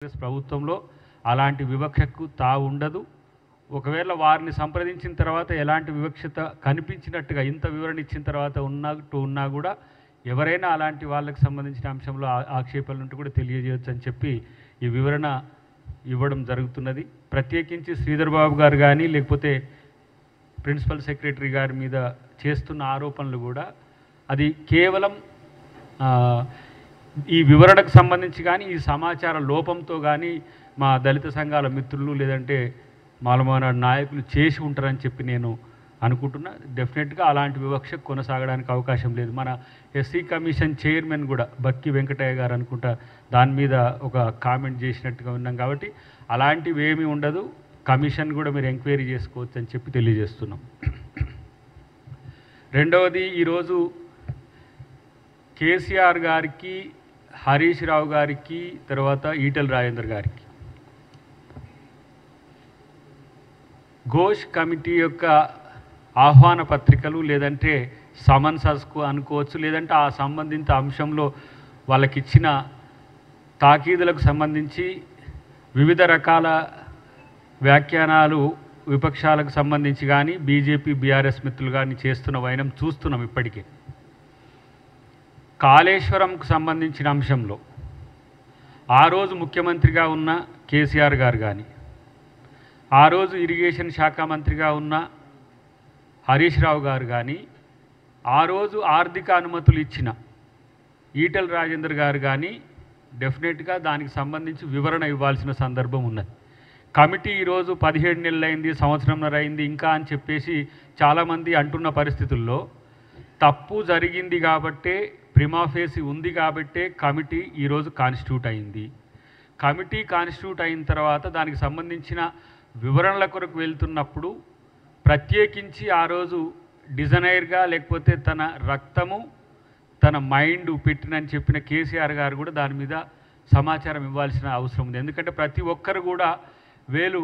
కాంగ్రెస్ ప్రభుత్వంలో అలాంటి వివక్షకు ఉండదు. ఒకవేళ వారిని సంప్రదించిన తర్వాత ఎలాంటి వివక్షత కనిపించినట్టుగా ఇంత వివరణ ఇచ్చిన తర్వాత ఉన్నా కూడా ఎవరైనా అలాంటి వాళ్ళకి సంబంధించిన అంశంలో ఆక్షేపణలు ఉంటే కూడా తెలియజేయవచ్చు అని చెప్పి ఈ వివరణ ఇవ్వడం జరుగుతున్నది. ప్రత్యేకించి శ్రీధర్ బాబు గారు కానీ లేకపోతే ప్రిన్సిపల్ సెక్రటరీ గారి మీద చేస్తున్న ఆరోపణలు కూడా అది కేవలం ఈ వివరణకు సంబంధించి కానీ ఈ సమాచార లోపంతో కానీ మా దళిత సంఘాల మిత్రులు లేదంటే మాలమానాడు నాయకులు చేసి ఉంటారని చెప్పి నేను అనుకుంటున్నా. డెఫినెట్గా అలాంటి వివక్ష కొనసాగడానికి అవకాశం లేదు. మన ఎస్సీ కమిషన్ చైర్మన్ కూడా బక్కి వెంకటయ్య గారు అనుకుంటా దాని మీద ఒక కామెంట్ చేసినట్టుగా ఉన్నాం. కాబట్టి అలాంటివి ఏమీ ఉండదు. కమిషన్ కూడా మీరు ఎంక్వైరీ చేసుకోవచ్చు అని చెప్పి తెలియజేస్తున్నాం. రెండవది, ఈరోజు కేసీఆర్ గారికి, హరీష్ రావు గారికి, తర్వాత ఈటెల రాజేందర్ గారికి ఘోష్ కమిటీ యొక్క ఆహ్వాన పత్రికలు లేదంటే సమన్సస్కు అనుకోవచ్చు, లేదంటే ఆ సంబంధిత అంశంలో వాళ్ళకిచ్చిన తాకీదులకు సంబంధించి వివిధ రకాల వ్యాఖ్యానాలు విపక్షాలకు సంబంధించి కానీ బీజేపీ బీఆర్ఎస్ మిత్రులు కానీ చేస్తున్న వైనం చూస్తున్నాం. ఇప్పటికే కాళేశ్వరంకు సంబంధించిన అంశంలో ఆ రోజు ముఖ్యమంత్రిగా ఉన్న కేసీఆర్ గారు కానీ, ఆ రోజు ఇరిగేషన్ శాఖ మంత్రిగా ఉన్న హరీష్ రావు గారు కానీ, ఆ రోజు ఆర్థిక అనుమతులు ఇచ్చిన ఈటెల రాజేందర్ గారు కానీ డెఫినెట్గా దానికి సంబంధించి వివరణ ఇవ్వాల్సిన సందర్భం ఉన్నది. కమిటీ ఈరోజు 17 నెలలు అయింది, సంవత్సరంన్నర అయింది ఇంకా అని చెప్పేసి చాలామంది అంటున్న పరిస్థితుల్లో తప్పు జరిగింది కాబట్టే, ప్రిమాఫేసి ఉంది కాబట్టే కమిటీ ఈరోజు కాన్స్టిట్యూట్ అయింది. కమిటీ కాన్స్టిట్యూట్ అయిన తర్వాత దానికి సంబంధించిన వివరణల కొరకు వెళ్తున్నప్పుడు ప్రత్యేకించి ఆ రోజు డిజైనర్గా లేకపోతే తన రక్తము తన మైండ్ పెట్టినని చెప్పిన కేసీఆర్ గారు కూడా దాని మీద సమాచారం ఇవ్వాల్సిన అవసరం ఉంది. ఎందుకంటే ప్రతి ఒక్కరు కూడా వేలు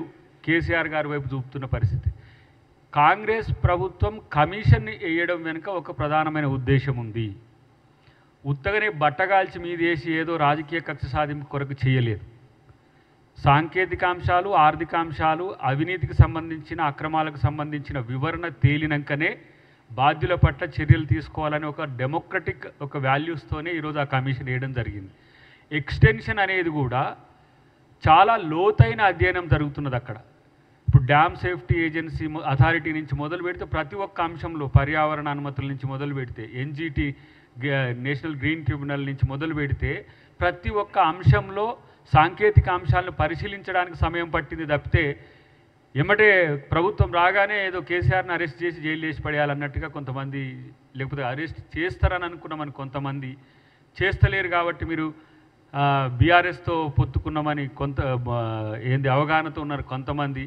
కేసీఆర్ గారి వైపు చూపుతున్న పరిస్థితి. కాంగ్రెస్ ప్రభుత్వం కమిషన్ వేయడం వెనుక ఒక ప్రధానమైన ఉద్దేశం ఉంది. ఉత్తగానే బట్టగాల్చి మీదేసి ఏదో రాజకీయ కక్ష సాధింపు కొరకు చేయలేదు. సాంకేతిక అంశాలు, ఆర్థిక అంశాలు, అవినీతికి సంబంధించిన అక్రమాలకు సంబంధించిన వివరణ తేలినాకనే బాధ్యుల పట్ల చర్యలు తీసుకోవాలని ఒక డెమోక్రటిక్ ఒక వాల్యూస్తోనే ఈరోజు ఆ కమిషన్ వేయడం జరిగింది. ఎక్స్టెన్షన్ అనేది కూడా చాలా లోతైన అధ్యయనం జరుగుతున్నది అక్కడ. ఇప్పుడు డ్యామ్ సేఫ్టీ ఏజెన్సీ అథారిటీ నుంచి మొదలు పెడితే ప్రతి ఒక్క అంశంలో పర్యావరణ అనుమతుల నుంచి మొదలు పెడితే ఎన్జీటీ నేషనల్ గ్రీన్ ట్రిబ్యునల్ నుంచి మొదలు పెడితే ప్రతి ఒక్క అంశంలో సాంకేతిక అంశాలను పరిశీలించడానికి సమయం పట్టింది తప్పితే ఎమ్మటే ప్రభుత్వం రాగానే ఏదో కేసీఆర్ని అరెస్ట్ చేసి జైలు వేసి పడేయాలన్నట్టుగా కొంతమంది, లేకపోతే అరెస్ట్ చేస్తారని అనుకున్నామని కొంతమంది, చేస్తలేరు కాబట్టి మీరు బీఆర్ఎస్తో పొత్తుకున్నామని అవగాహనతో ఉన్నారు కొంతమంది,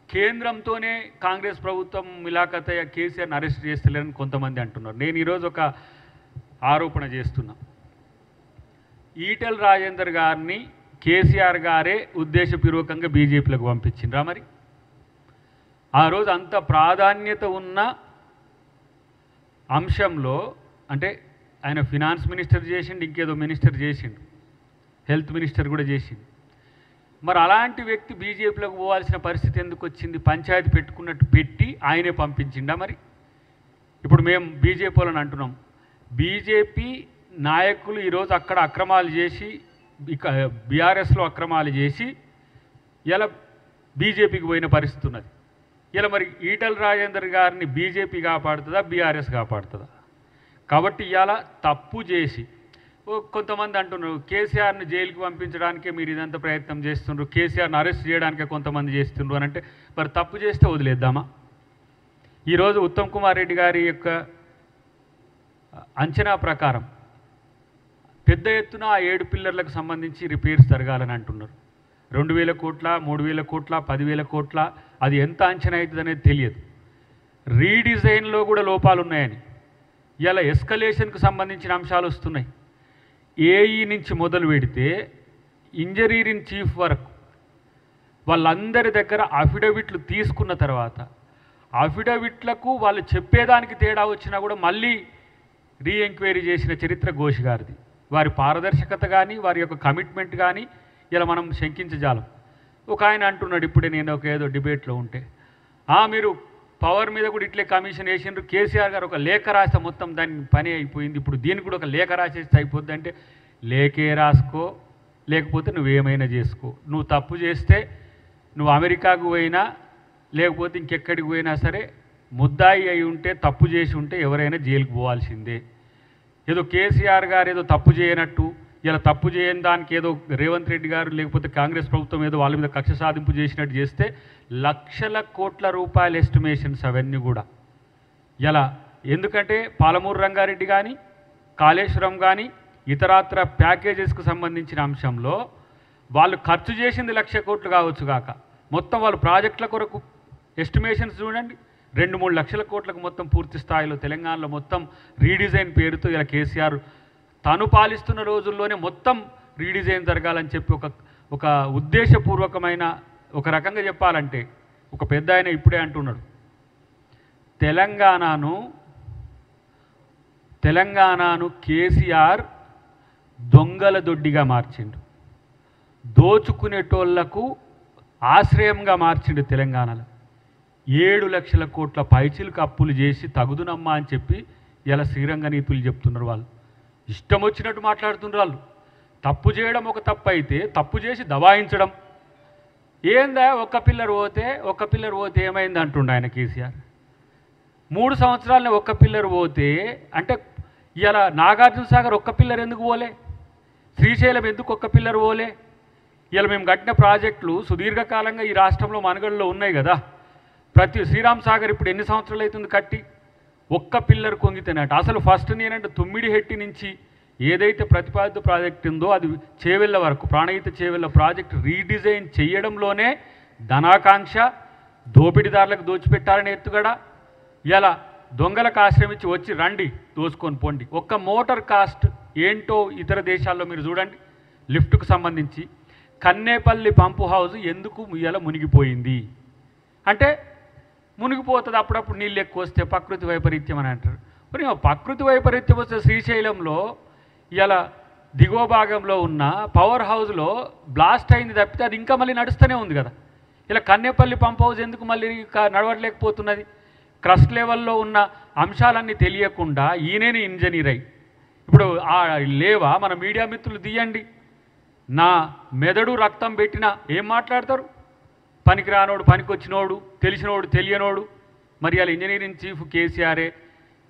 కేంద్రంతోనే కాంగ్రెస్ ప్రభుత్వం మిలాఖతయ్య కేసీఆర్ని అరెస్ట్ చేస్తలేరని కొంతమంది అంటున్నారు. నేను ఈరోజు ఒక ఆరోపణ చేస్తున్నా. ఈటెల రాజేందర్ గారిని కేసీఆర్ గారే ఉద్దేశపూర్వకంగా బీజేపీలకు పంపించిండ్రా? మరి ఆ రోజు అంత ప్రాధాన్యత ఉన్న అంశంలో, అంటే ఆయన ఫినాన్స్ మినిస్టర్ చేసిండు, ఇంకేదో మినిస్టర్ చేసిండు, హెల్త్ మినిస్టర్ కూడా చేసిండు. మరి అలాంటి వ్యక్తి బీజేపీలోకి పోవాల్సిన పరిస్థితి ఎందుకు వచ్చింది? పంచాయతీ పెట్టుకున్నట్టు పెట్టి ఆయనే పంపించిండా? మరి ఇప్పుడు మేము బీజేపీ వాళ్ళని అంటున్నాం, బీజేపీ నాయకులు ఈరోజు అక్కడ అక్రమాలు చేసి, ఇక బీఆర్ఎస్లో అక్రమాలు చేసి ఇలా బీజేపీకి పోయిన పరిస్థితి ఉన్నది. ఇలా మరి ఈటెల రాజేందర్ గారిని బీజేపీ కాపాడుతుందా, బీఆర్ఎస్ కాపాడుతుందా? కాబట్టి ఇవాళ తప్పు చేసి కొంతమంది అంటున్నారు కేసీఆర్ని జైలుకి పంపించడానికే మీరు ఇదంతా ప్రయత్నం చేస్తున్నారు, కేసీఆర్ని అరెస్ట్ చేయడానికే కొంతమంది చేస్తున్నారు అని అంటే మరి తప్పు చేస్తే వదిలేద్దామా? ఈరోజు ఉత్తమ్ కుమార్ రెడ్డి గారి యొక్క అంచనా ప్రకారం పెద్ద ఎత్తున ఆ 7 పిల్లర్లకు సంబంధించి రిపేర్స్ జరగాలని అంటున్నారు. 2,000 కోట్ల, 3,000 కోట్ల, 10,000 కోట్ల, అది ఎంత అంచనా అవుతుంది అనేది తెలియదు. రీడిజైన్లో కూడా లోపాలు ఉన్నాయని ఇలా ఎస్కలేషన్కు సంబంధించిన అంశాలు వస్తున్నాయి. ఏఈ నుంచి మొదలు పెడితే ఇంజనీర్ ఇన్ చీఫ్ వరకు వాళ్ళందరి దగ్గర అఫిడవిట్లు తీసుకున్న తర్వాత అఫిడవిట్లకు వాళ్ళు చెప్పేదానికి తేడా వచ్చినా కూడా మళ్ళీ రీ ఎంక్వైరీ చేసిన చరిత్ర ఘోష్ గారిది. వారి పారదర్శకత కానీ, వారి యొక్క కమిట్మెంట్ కానీ ఇలా మనం శంకించజాలం. ఒక ఆయన అంటున్నాడు, ఇప్పుడే నేను ఒక ఏదో డిబేట్లో ఉంటే, మీరు పవర్ మీద కూడా ఇట్లే కమిషన్ వేసిండ్రు, కేసీఆర్ గారు ఒక లేఖ రాస్తే మొత్తం దాని పని అయిపోయింది, ఇప్పుడు దీనికి కూడా ఒక లేఖ రాసేస్తే అయిపోద్ది అంటే, లేఖే రాసుకో, లేకపోతే నువ్వేమైనా చేసుకో. నువ్వు తప్పు చేస్తే నువ్వు అమెరికాకు పోయినా లేకపోతే ఇంకెక్కడికి పోయినా సరే ముద్దాయి అయి ఉంటే, తప్పు చేసి ఉంటే ఎవరైనా జైలుకు పోవాల్సిందే. ఏదో కేసీఆర్ గారు ఏదో తప్పు చేయనట్టు, ఇలా తప్పు చేయని దానికి ఏదో రేవంత్ రెడ్డి గారు లేకపోతే కాంగ్రెస్ ప్రభుత్వం ఏదో వాళ్ళ మీద కక్ష సాధింపు చేసినట్టు చేస్తే లక్షల కోట్ల రూపాయల ఎస్టిమేషన్స్ అవన్నీ కూడా ఇలా. ఎందుకంటే పాలమూరు రంగారెడ్డి కానీ కాళేశ్వరం కానీ ఇతరాత్ర ప్యాకేజెస్కు సంబంధించిన అంశంలో వాళ్ళు ఖర్చు చేసింది 1,00,000 కోట్లు కావచ్చు కాక, మొత్తం వాళ్ళు ప్రాజెక్టుల కొరకు ఎస్టిమేషన్స్ చూడండి 2-3 లక్షల కోట్లకు మొత్తం పూర్తి స్థాయిలో తెలంగాణలో మొత్తం రీడిజైన్ పేరుతో ఇలా కేసీఆర్ తాను పాలిస్తున్న రోజుల్లోనే మొత్తం రీడిజైన్ జరగాలని చెప్పి ఒక ఉద్దేశపూర్వకమైన, ఒక రకంగా చెప్పాలంటే ఒక పెద్ద ఆయన ఇప్పుడే అంటున్నాడు, తెలంగాణను కేసీఆర్ దొంగల దొడ్డిగా మార్చిండు, దోచుకునేటోళ్లకు ఆశ్రయంగా మార్చిండు. తెలంగాణలో 7 లక్షల కోట్ల పైచిలకు అప్పులు చేసి తగుదునమ్మా అని చెప్పి ఇలా శ్రీరంగ నీతులు చెప్తున్నారు. వాళ్ళు ఇష్టం వచ్చినట్టు మాట్లాడుతున్నారు. వాళ్ళు తప్పు చేయడం ఒక తప్పు అయితే, తప్పు చేసి దబాయించడం ఏందా? ఒక్క పిల్లర్ పోతే ఏమైంది అంటుండ ఆయన కేసీఆర్. 3 సంవత్సరాలని ఒక్క పిల్లర్ పోతే అంటే ఇలా నాగార్జున సాగర్ ఒక్క పిల్లర్ ఎందుకు పోలే, శ్రీశైలం ఎందుకు ఒక్క పిల్లర్ పోలే? ఇలా మేము కట్టిన ప్రాజెక్టులు సుదీర్ఘకాలంగా ఈ రాష్ట్రంలో మనుగడలో ఉన్నాయి కదా. శ్రీరామ్ సాగర్ ఇప్పుడు ఎన్ని సంవత్సరాలు అవుతుంది కట్టి, ఒక్క పిల్లర్ కొంగితేనట. అసలు ఫస్ట్ నేనంటే తుమ్మిడిహెట్టి నుంచి ఏదైతే ప్రతిపాదిత ప్రాజెక్ట్ ఉందో అది చేవెళ్ళ వరకు ప్రాణహిత చేవెళ్ళ ప్రాజెక్ట్ రీడిజైన్ చేయడంలోనే ధనాకాంక్ష, దోపిడీదారులకు దోచిపెట్టాలని ఎత్తుగడ, ఇలా దొంగలకు ఆశ్రమించి వచ్చి రండి దోచుకొని పోండి. ఒక్క మోటార్ కాస్ట్ ఏంటో ఇతర దేశాల్లో మీరు చూడండి. లిఫ్ట్కు సంబంధించి కన్నేపల్లి పంపు హౌస్ ఎందుకు ఇలా మునిగిపోయింది అంటే, మునిగిపోతుంది అప్పుడప్పుడు నీళ్ళు ఎక్కువ వస్తే ప్రకృతి వైపరీత్యం అని అంటారు. మరి ప్రకృతి వైపరీత్యం వస్తే శ్రీశైలంలో ఇలా దిగువ భాగంలో ఉన్న పవర్ హౌస్లో బ్లాస్ట్ అయింది తప్పితే అది ఇంకా మళ్ళీ నడుస్తూనే ఉంది కదా. ఇలా కన్నేపల్లి పంప్ హౌస్ ఎందుకు మళ్ళీ నడవట్లేకపోతున్నది? క్రస్ట్ లెవెల్లో ఉన్న అంశాలన్నీ తెలియకుండా ఈయనేని ఇంజనీర్ అయ్యి ఇప్పుడు లేవా మన మీడియా మిత్రులు తీయండి. నా మెదడు రక్తం పెట్టినా ఏం మాట్లాడతారు? పనికి రానోడు, పనికి వచ్చినోడు, తెలిసినోడు, తెలియనోడు. మరి అలా ఇంజనీరింగ్ చీఫ్ కేసీఆరే.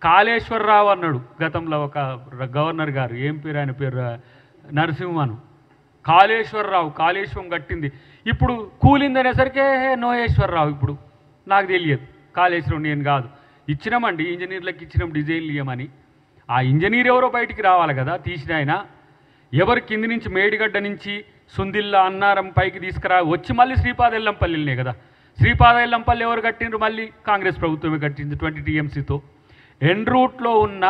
కాళేశ్వరరావు అన్నాడు గతంలో ఒక గవర్నర్ గారు, ఏం పేరు ఆయన పేరు, నరసింహను. కాళేశ్వరరావు కాళేశ్వరం కట్టింది, ఇప్పుడు కూలిందనేసరికే నోయేశ్వరరావు. ఇప్పుడు నాకు తెలియదు కాళేశ్వరం నేను కాదు. ఇచ్చినామండి ఇంజనీర్లకు, ఇచ్చినాం డిజైన్లు ఇవ్వమని. ఆ ఇంజనీర్ ఎవరో బయటికి రావాలి కదా తీసిన ఆయన. ఎవరు కింది నుంచి మేడిగడ్డ నుంచి సుందిల్లా అన్నారం పైకి తీసుకురా వచ్చి మళ్ళీ శ్రీపాద ఎల్లంపల్లినే కదా. శ్రీపాద ఎల్లంపల్లి ఎవరు కట్టిండ్రు? మళ్ళీ కాంగ్రెస్ ప్రభుత్వమే కట్టింది 20 TMCతో. ఎన్ రూట్లో ఉన్న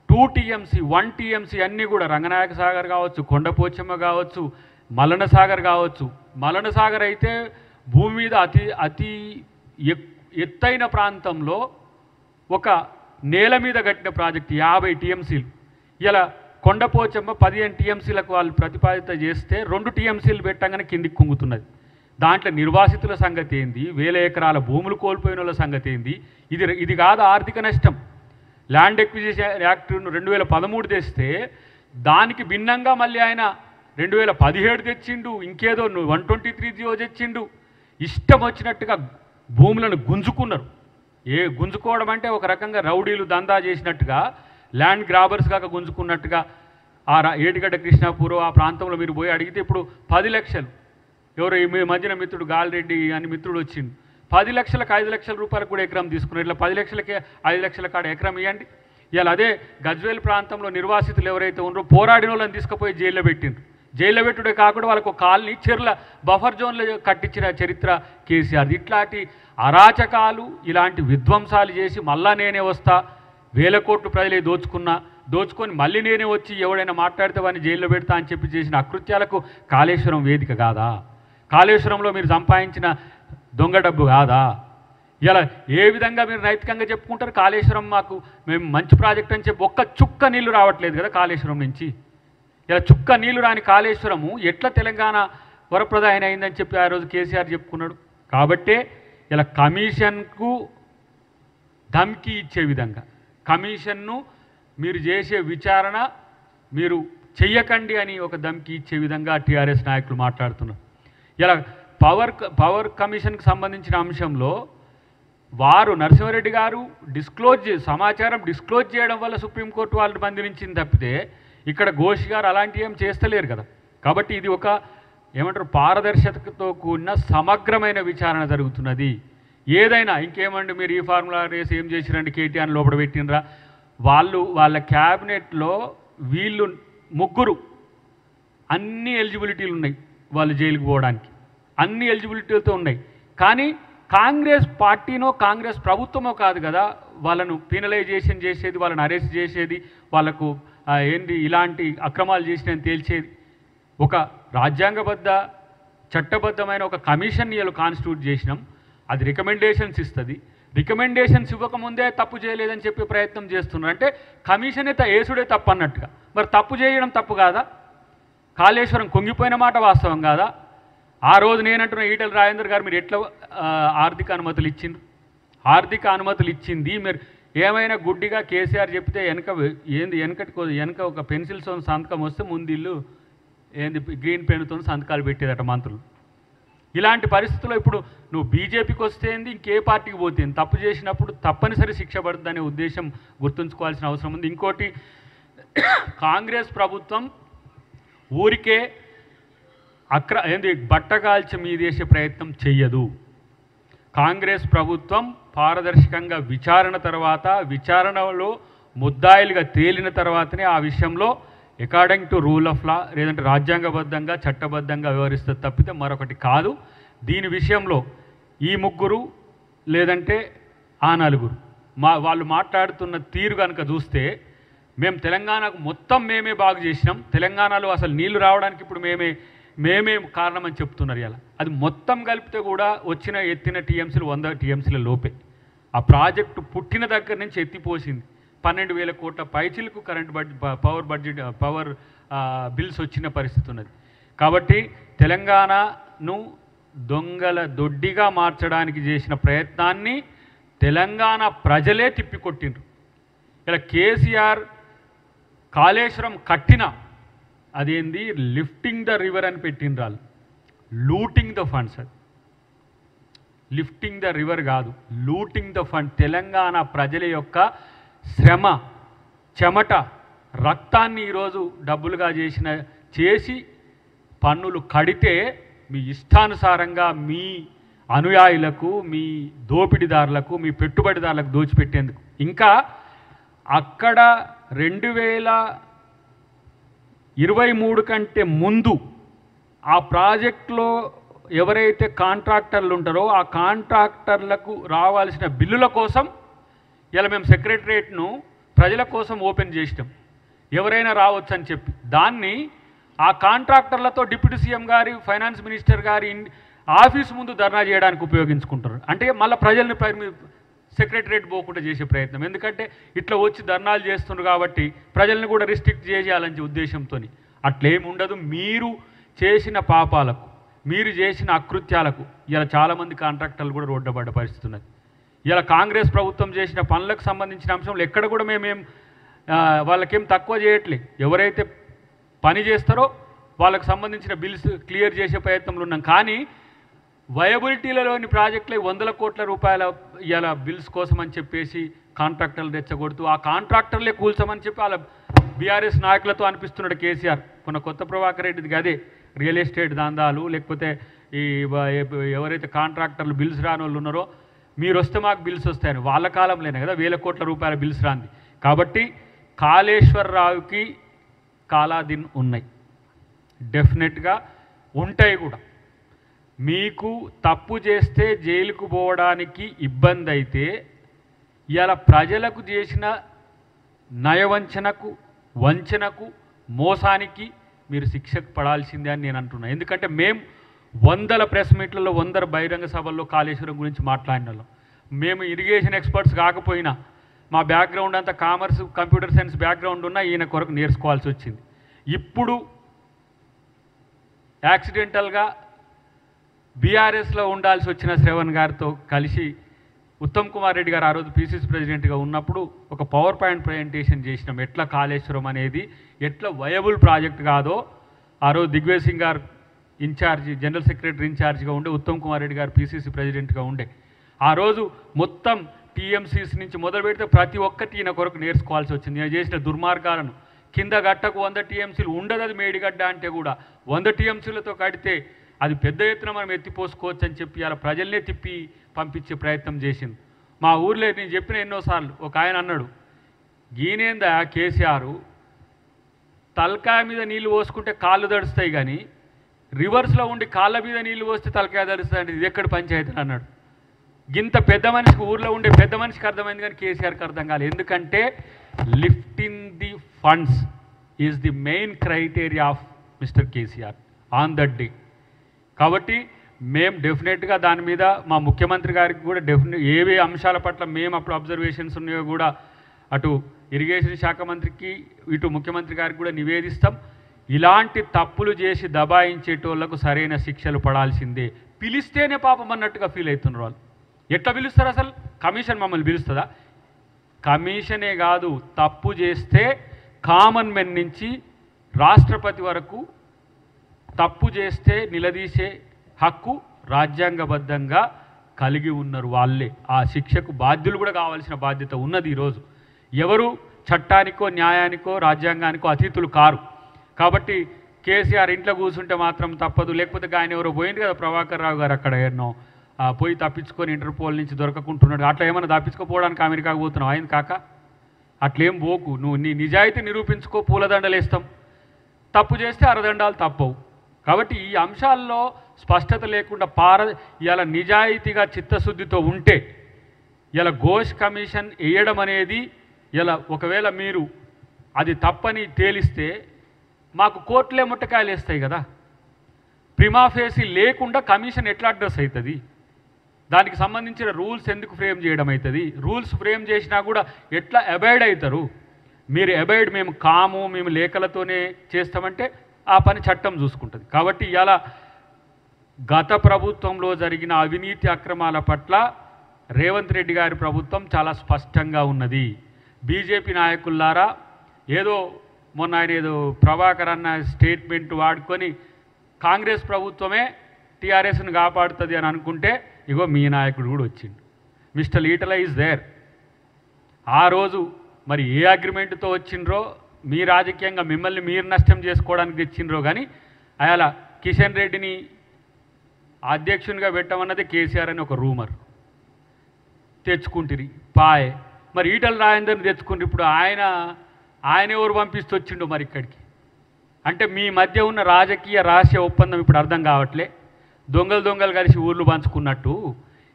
2 TMC 1 TMC అన్నీ కూడా రంగనాయక సాగర్ కావచ్చు, కొండపోచమ్మ కావచ్చు, మలన సాగర్ కావచ్చు. మలన సాగర్ అయితే భూమి మీద అతి ఎత్తైన ప్రాంతంలో ఒక నేల మీద కట్టిన ప్రాజెక్ట్ 50 TMCలు. ఇలా కొండపోచమ్మ 15 TMCలకు వాళ్ళు ప్రతిపాదిత చేస్తే 2 TMCలు పెట్టగానే కిందికి కుంగుతున్నది. దాంట్లో నిర్వాసితుల సంగతి ఏంది, 1000 ఎకరాల భూములు కోల్పోయిన వాళ్ళ సంగతి ఏంది? ఇది కాదు ఆర్థిక నష్టం. ల్యాండ్ ఎక్విజిషన్ యాక్ట్ 2013 తెస్తే దానికి భిన్నంగా మళ్ళీ ఆయన 2017 తెచ్చిండు, ఇంకేదో 123 తెచ్చిండు. ఇష్టం వచ్చినట్టుగా భూములను గుంజుకున్నారు. గుంజుకోవడం అంటే ఒక రకంగా రౌడీలు దందా చేసినట్టుగా, ల్యాండ్ గ్రాబర్స్ కాక గుంజుకున్నట్టుగా. ఏటిగడ్డ కృష్ణాపూర్ ఆ ప్రాంతంలో మీరు పోయి అడిగితే ఇప్పుడు 10 లక్షలు, ఎవరు మీ మధ్యన మిత్రుడు గాలిరెడ్డి అని మిత్రుడు వచ్చిండు, 10 లక్షలకు 5 లక్షల రూపాయలకు కూడా ఎకరం తీసుకున్నారు. ఇట్లా 10 లక్షలకే 5 లక్షల కాడ ఎకరం ఇవ్వండి. ఇలా అదే గజ్వేల్ ప్రాంతంలో నిర్వాసితులు ఎవరైతే ఉన్నారో పోరాడిన వాళ్ళని తీసుకుపోయి జైల్లో పెట్టిండ్రు. జైల్లో పెట్టుడే కాకుండా వాళ్ళకు కాలనీ చెర్ల బఫర్ జోన్లో కట్టించిన చరిత్ర కేసీఆర్. ఇట్లాంటి అరాచకాలు, ఇలాంటి విధ్వంసాలు చేసి మళ్ళా నేనే వస్తా, 1000 కోట్లు ప్రజలే దోచుకొని మళ్ళీ నేనే వచ్చి ఎవడైనా మాట్లాడితే వాడిని జైల్లో పెడతా అని చెప్పి చేసిన అకృత్యాలకు కాళేశ్వరం వేదిక కాదా? కాళేశ్వరంలో మీరు సంపాదించిన దొంగ డబ్బు కాదా? ఇలా ఏ విధంగా మీరు నైతికంగా చెప్పుకుంటారు? కాళేశ్వరం మేము మంచి ప్రాజెక్ట్ అని చెప్పి ఒక్క చుక్క నీళ్లు రావట్లేదు కదా కాళేశ్వరం నుంచి. ఇలా చుక్క నీళ్లు రాని కాళేశ్వరము ఎట్లా తెలంగాణ వరప్రదాయన అయిందని చెప్పి ఆ రోజు కేసీఆర్ చెప్పుకున్నాడు. కాబట్టే ఇలా కమిషన్కు ధమ్కి ఇచ్చే విధంగా, కమిషన్ను మీరు చేసే విచారణ మీరు చెయ్యకండి అని ఒక ధమ్కి ఇచ్చే విధంగా టీఆర్ఎస్ నాయకులు మాట్లాడుతున్నారు. ఇలా పవర్ కమిషన్కి సంబంధించిన అంశంలో వారు నరసింహారెడ్డి గారు సమాచారం డిస్క్లోజ్ చేయడం వల్ల సుప్రీంకోర్టు వాళ్ళు బంధించింది తప్పితే ఇక్కడ ఘోష్ గారు అలాంటివి ఏం చేస్తలేరు కదా. కాబట్టి ఇది ఒక ఏమంటారు పారదర్శకతతో కూడిన సమగ్రమైన విచారణ జరుగుతున్నది. ఏదైనా ఇంకేమండి మీరు ఈ ఫార్ములా రేసి ఏం చేసిరండి కేటీఆర్ లోపల పెట్టినరా, వాళ్ళ క్యాబినెట్లో వీళ్ళు ముగ్గురు అన్ని ఎలిజిబిలిటీలు ఉన్నాయి, వాళ్ళు జైలుకు పోవడానికి అన్ని ఎలిజిబిలిటీలతో ఉన్నాయి. కానీ కాంగ్రెస్ పార్టీనో కాంగ్రెస్ ప్రభుత్వమో కాదు కదా వాళ్ళను పీనలైజేషన్ చేసేది, వాళ్ళని అరెస్ట్ చేసేది, వాళ్ళకు ఏంటి ఇలాంటి అక్రమాలు చేసినని తేల్చేది. ఒక రాజ్యాంగబద్ధ చట్టబద్ధమైన ఒక కమిషన్ ఇవాళ కాన్స్టిట్యూట్ చేసినాం, అది రికమెండేషన్స్ ఇస్తుంది. రికమెండేషన్స్ ఇవ్వకముందే తప్పు చేయలేదని చెప్పి ప్రయత్నం చేస్తున్నారు. అంటే కమిషనే వేసుడే తప్పు అన్నట్టుగా. మరి తప్పు చేయడం తప్పు కాదా? కాళేశ్వరం కుంగిపోయిన మాట వాస్తవం కాదా? ఆ రోజు నేనంటున్న ఈటెల రాజేందర్ గారు మీరు ఎట్లా ఆర్థిక అనుమతులు ఇచ్చిండ్రు? ఆర్థిక అనుమతులు ఇచ్చింది మీరు ఏమైనా గుడ్డిగా కేసీఆర్ చెప్తే వెనక ఒక పెన్సిల్తో సంతకం వస్తే ముందిల్లు గ్రీన్ పెన్తో సంతకాలు పెట్టేదట మంత్రులు. ఇలాంటి పరిస్థితుల్లో ఇప్పుడు నువ్వు బీజేపీకి వస్తేంది, ఇంకే పార్టీకి పోతేంది, తప్పు చేసినప్పుడు తప్పనిసరి శిక్ష పడుతుందనే ఉద్దేశం గుర్తుంచుకోవాల్సిన అవసరం ఉంది. ఇంకోటి, కాంగ్రెస్ ప్రభుత్వం ఊరికే బట్టగాల్చి మీదేసే ప్రయత్నం చెయ్యదు. కాంగ్రెస్ ప్రభుత్వం పారదర్శకంగా విచారణలో ముద్దాయిలుగా తేలిన తర్వాతనే ఆ విషయంలో according to rule of law లేదంటే రాజ్యాంగబద్ధంగా చట్టబద్ధంగా వ్యవహరిస్తుంది తప్పితే మరొకటి కాదు. దీని విషయంలో ఈ ముగ్గురు లేదంటే ఆ నలుగురు వాళ్ళు మాట్లాడుతున్న తీరు కనుక చూస్తే మేము తెలంగాణకు మొత్తం మేమే బాగు చేసినాం, తెలంగాణలో అసలు నీళ్లు రావడానికి ఇప్పుడు మేమే కారణమని చెప్తున్నారు. ఇలా అది మొత్తం కలిపితే కూడా ఎత్తిన టీఎంసీలు 100 టీఎంసీల లోపే. ఆ ప్రాజెక్టు పుట్టిన దగ్గర నుంచి ఎత్తిపోసింది 12,000 కోట్ల పైచిలకు పవర్ బిల్స్ వచ్చిన పరిస్థితి ఉన్నది. కాబట్టి తెలంగాణను దొంగల దొడ్డిగా మార్చడానికి చేసిన ప్రయత్నాన్ని తెలంగాణ ప్రజలే తిప్పికొట్టిండ్రు. ఇలా కేసీఆర్ కాళేశ్వరం కట్టిన అదేంది లిఫ్టింగ్ ద రివర్ అని పెట్టిండ్రు వాళ్ళు, లూటింగ్ ద ఫండ్స్. అది లిఫ్టింగ్ ద రివర్ కాదు, లూటింగ్ ద ఫండ్. తెలంగాణ ప్రజల యొక్క శ్రమ, చెమట, రక్తాన్ని ఈరోజు డబ్బులుగా చేసి పన్నులు కడితే మీ ఇష్టానుసారంగా మీ అనుయాయులకు, మీ దోపిడీదారులకు, మీ పెట్టుబడిదారులకు దోచిపెట్టేందుకు. ఇంకా అక్కడ 2023 కంటే ముందు ఆ ప్రాజెక్టులో ఎవరైతే కాంట్రాక్టర్లు ఉంటారో ఆ కాంట్రాక్టర్లకు రావాల్సిన బిల్లుల కోసం ఇలా మేము సెక్రటరియట్ను ప్రజల కోసం ఓపెన్ చేసినాం, ఎవరైనా రావచ్చు అని చెప్పి. దాన్ని ఆ కాంట్రాక్టర్లతో డిప్యూటీ సీఎం గారి, ఫైనాన్స్ మినిస్టర్ గారి ఆఫీసు ముందు ధర్నా చేయడానికి ఉపయోగించుకుంటారు. అంటే మళ్ళీ ప్రజల్ని సెక్రటరియట్ పోకుండా చేసే ప్రయత్నం. ఎందుకంటే ఇట్లా వచ్చి ధర్నాలు చేస్తున్నారు కాబట్టి ప్రజల్ని కూడా రిస్ట్రిక్ట్ చేయాలని ఉద్దేశంతో. అట్లేమి ఉండదు. మీరు చేసిన పాపాలకు, మీరు చేసిన అకృత్యాలకు ఇలా చాలామంది కాంట్రాక్టర్లు కూడా రోడ్డుపడ్డ పరిస్థితి ఉన్నది. ఇలా కాంగ్రెస్ ప్రభుత్వం చేసిన పనులకు సంబంధించిన అంశంలో ఎక్కడ కూడా వాళ్ళకేం తక్కువ చేయట్లే. ఎవరైతే పని చేస్తారో వాళ్ళకు సంబంధించిన బిల్స్ క్లియర్ చేసే ప్రయత్నంలో ఉన్నాం. కానీ వయబిలిటీలలోని ప్రాజెక్టులే 100 కోట్ల రూపాయల ఇలా బిల్స్ కోసం అని చెప్పేసి కాంట్రాక్టర్లు తెచ్చగొడుతూ ఆ కాంట్రాక్టర్లే కూల్చమని చెప్పి వాళ్ళ బీఆర్ఎస్ నాయకులతో అనిపిస్తున్నాడు కేసీఆర్. కొత్త ప్రభాకర్ రెడ్డిది అదే రియల్ ఎస్టేట్ దందాలు, లేకపోతే ఎవరైతే కాంట్రాక్టర్లు బిల్స్ రాని వాళ్ళు ఉన్నారో మీరు వస్తే మాకు బిల్స్ వస్తాయని వాళ్ళ కాలంలోనే కదా 1000 కోట్ల రూపాయల బిల్స్ రాంది. కాబట్టి కాళేశ్వరరావుకి కాలాదిన్ ఉన్నాయి, డెఫినెట్గా ఉంటాయి కూడా. మీకు తప్పు చేస్తే జైలుకు పోవడానికి ఇబ్బంది అయితే ఇలా ప్రజలకు చేసిన నయవంచనకు, వంచనకు, మోసానికి మీరు శిక్షకు పడాల్సిందే అని నేను అంటున్నాను. ఎందుకంటే మేము 100 ప్రెస్ మీట్లలో 100 బహిరంగ సభల్లో కాళేశ్వరం గురించి మాట్లాడిన వాళ్ళం. మేము ఇరిగేషన్ ఎక్స్పర్ట్స్ కాకపోయినా మా బ్యాక్గ్రౌండ్ అంతా కామర్స్, కంప్యూటర్ సైన్స్ బ్యాక్గ్రౌండ్ ఉన్నా ఈయన కొరకు నేర్చుకోవాల్సి వచ్చింది. ఇప్పుడు యాక్సిడెంటల్గా బీఆర్ఎస్లో ఉండాల్సి వచ్చిన శ్రవణ్ గారితో కలిసి ఉత్తమ్ కుమార్ రెడ్డి గారు ఆ రోజు పీసీసీ ప్రెసిడెంట్గా ఉన్నప్పుడు ఒక పవర్ పాయింట్ ప్రజెంటేషన్ చేసినాం. ఎట్లా కాళేశ్వరం అనేది ఎట్లా వయబుల్ ప్రాజెక్ట్ కాదో ఆ రోజు దిగ్విజయ్ సింగ్ గారు ఇన్ఛార్జి, జనరల్ సెక్రటరీ ఇన్ఛార్జిగా ఉండే, ఉత్తమ్ కుమార్ రెడ్డి గారు పీసీసీ ప్రెసిడెంట్గా ఉండే. ఆ రోజు మొత్తం టీఎంసీస్ నుంచి మొదలు పెడితే ప్రతి ఒక్కటి ఈయన కొరకు నేర్చుకోవాల్సి వచ్చింది. ఈయన చేసిన దుర్మార్గాలను కింద గట్టకు 100 టీఎంసీలు ఉండదు, అది మేడిగడ్డ అంటే కూడా 100 టీఎంసీలతో కడితే అది పెద్ద ఎత్తున మనం ఎత్తిపోసుకోవచ్చు అని చెప్పి అలా ప్రజల్నే తిప్పి పంపించే ప్రయత్నం చేసింది. మా ఊర్లో నేను చెప్పిన ఎన్నోసార్లు ఒక ఆయన అన్నాడు, గీనేందా కేసీఆర్ తలకాయ మీద నీళ్ళు పోసుకుంటే కాళ్ళు తడుస్తాయి కానీ రివర్స్లో ఉండి కాళ్ళ మీద నీళ్ళు పోస్తే తలకాయ తడుస్తాయి అంటే ఇది ఎక్కడ పంచాయతీ అన్నాడు. గింత పెద్ద మనిషికి, ఊర్లో ఉండే పెద్ద మనిషికి అర్థమైంది కానీ కేసీఆర్కి అర్థం కాలేదు. ఎందుకంటే lifting the funds is the main criteria of mister KCR on that day. కాబట్టి మేము డెఫినెట్గా దాని మీద మా ముఖ్యమంత్రి గారికి కూడా ఏవే అంశాల పట్ల మేము అప్పుడు అబ్జర్వేషన్స్ ఉన్నాయో కూడా అటు ఇరిగేషన్ శాఖ మంత్రికి ఇటు ముఖ్యమంత్రి గారికి కూడా నివేదిస్తాం. ఇలాంటి తప్పులు చేసి దబాయించేటోళ్లకు సరైన శిక్షలు పడాల్సిందే. పిలిస్తేనే పాపం అన్నట్టుగా ఫీల్ అవుతున్నారు వాళ్ళు. ఎట్లా పిలుస్తారు అసలు? కమిషన్ మమ్మల్ని పిలుస్తుందా? కమిషనే కాదు, తప్పు చేస్తే కామన్ మెన్ నుంచి రాష్ట్రపతి వరకు తప్పు చేస్తే నిలదీసే హక్కు రాజ్యాంగబద్ధంగా కలిగి ఉన్నారు వాళ్ళే. ఆ శిక్షకు బాధ్యులు కూడా కావాల్సిన బాధ్యత ఉన్నది. ఈరోజు ఎవరు చట్టానికో న్యాయానికో రాజ్యాంగానికో అతీతులు కారు. కాబట్టి కేసీఆర్ ఇంట్లో కూర్చుంటే మాత్రం తప్పదు. లేకపోతే ఆయన ఎవరో పోయింది కదా, ప్రభాకర్ రావు గారు, అక్కడ ఎన్నో పోయి తప్పించుకొని ఇంటర్పోల్ నుంచి దొరకకుంటున్నాడు. అట్లా ఏమైనా తప్పించుకోపోవడానికి అమెరికాకు పోతున్నావు అయింది కాక? అట్లేం పోకు, నువ్వు నీ నిజాయితీ నిరూపించుకో, పూలదండలు వేస్తాం. తప్పు చేస్తే అరదండాలు తప్పవు. కాబట్టి ఈ అంశాల్లో స్పష్టత లేకుండా ఇలా నిజాయితీగా చిత్తశుద్ధితో ఉంటే ఇలా ఘోష్ కమిషన్ వేయడం అనేది ఇలా ఒకవేళ మీరు అది తప్పని తేలిస్తే మాకు కోర్టులే ముట్టకాయలు వేస్తాయి కదా. ప్రిమా ఫేసి లేకుండా కమిషన్ ఎట్లా అడ్రస్ అవుతుంది? దానికి సంబంధించిన రూల్స్ ఎందుకు ఫ్రేమ్ చేయడం అవుతుంది? రూల్స్ ఫ్రేమ్ చేసినా కూడా ఎట్లా అబైడ్ అవుతారు? మీరు అబైడ్, మేము కాము, మేము లేఖలతోనే చేస్తామంటే ఆ పని చట్టం చూసుకుంటుంది. కాబట్టి ఇలా గత ప్రభుత్వంలో జరిగిన అవినీతి అక్రమాల పట్ల రేవంత్ రెడ్డి గారి ప్రభుత్వం చాలా స్పష్టంగా ఉన్నది. బీజేపీ నాయకులారా, ఏదో మొన్న ఆయన ఏదో ప్రభాకర్ అన్న స్టేట్మెంట్ వాడుకొని కాంగ్రెస్ ప్రభుత్వమే టీఆర్ఎస్ను కాపాడుతుంది అని అనుకుంటే ఇగో మీ నాయకుడు కూడా వచ్చిండు. Mister Etela is there. ఆ రోజు మరి ఏ అగ్రిమెంట్తో వచ్చిండ్రో, మీ రాజకీయంగా మిమ్మల్ని మీరు నష్టం చేసుకోవడానికి తెచ్చిండ్రో కానీ అలా కిషన్ రెడ్డిని అధ్యక్షునిగా పెట్టమన్నది కేసీఆర్ అని ఒక రూమర్ తెచ్చుకుంటురి పాయే. మరి ఈటల రాజేందర్ని తెచ్చుకుంటారు. ఇప్పుడు ఆయన ఎవరు పంపిస్తూ వచ్చిండో మరి ఇక్కడికి? అంటే మీ మధ్య ఉన్న రాజకీయ రహస్య ఒప్పందం ఇప్పుడు అర్థం కావట్లే. దొంగలు కలిసి ఊర్లు పంచుకున్నట్టు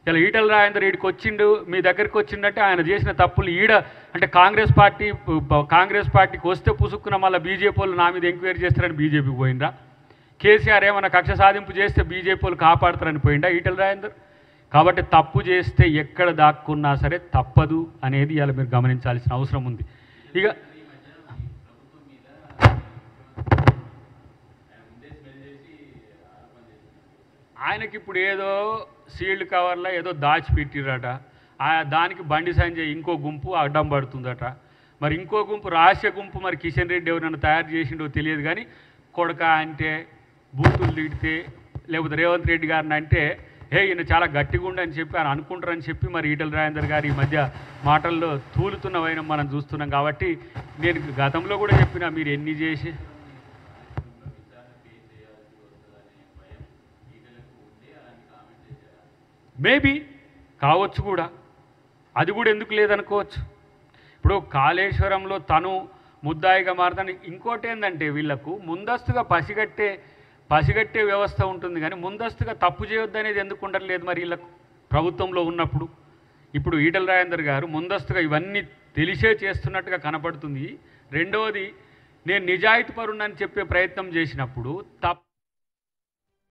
ఇలా ఈటల రాజేందర్ ఈడికి వచ్చిండు, మీ దగ్గరికి వచ్చిండంటే ఆయన చేసిన తప్పులు అంటే కాంగ్రెస్ పార్టీకి వస్తే పుసుక్కున్న మళ్ళీ బీజేపీ వాళ్ళు నా మీద ఎంక్వైరీ చేస్తారని బీజేపీకి పోయిండ్రా? కేసీఆర్ ఏమైనా కక్ష సాధింపు చేస్తే బీజేపీ వాళ్ళు కాపాడతారని పోయిండా ఈటల రాజేందర్? కాబట్టి తప్పు చేస్తే ఎక్కడ దాక్కున్నా సరే తప్పదు అనేది ఇలా మీరు గమనించాల్సిన అవసరం ఉంది. ఇక ఆయనకి ఇప్పుడు ఏదో సీల్డ్ కవర్లో ఏదో దాచిపెట్టిరట, దానికి బండి సంజయ్ ఇంకో గుంపు అడ్డం పడుతుందట. మరి ఇంకో గుంపు రహస్య గుంపు మరి కిషన్ రెడ్డి ఎవరైనా తయారు చేసిండో తెలియదు కానీ కొడక అంటే బూతులు తిడితే లేకపోతే రేవంత్ రెడ్డి గారిని అంటే ఈయన చాలా గట్టిగా ఉండని చెప్పి ఆయన అనుకుంటారని చెప్పి మరి ఈటల రాజేందర్ గారు ఈ మధ్య మాటల్లో తూలుతున్న వైనం మనం చూస్తున్నాం. కాబట్టి నేను గతంలో కూడా చెప్పిన, మీరు ఎన్ని చేసి మేబీ కావచ్చు కూడా, అది కూడా ఎందుకు లేదనుకోవచ్చు. ఇప్పుడు కాళేశ్వరంలో తను ముద్దాయిగా మారుతాను. ఇంకోటి ఏంటంటే వీళ్లకు ముందస్తుగా పసిగట్టే వ్యవస్థ ఉంటుంది కానీ ముందస్తుగా తప్పు చేయొద్దు అనేది ఎందుకు ఉండట్లేదు మరి వీళ్ళకు ప్రభుత్వంలో ఉన్నప్పుడు? ఇప్పుడు ఈటల రాజేందర్ గారు ముందస్తుగా ఇవన్నీ తెలిసే చేస్తున్నట్టుగా కనపడుతుంది. రెండవది, నేను నిజాయితీ పరుణ్ణని చెప్పే ప్రయత్నం చేసినప్పుడు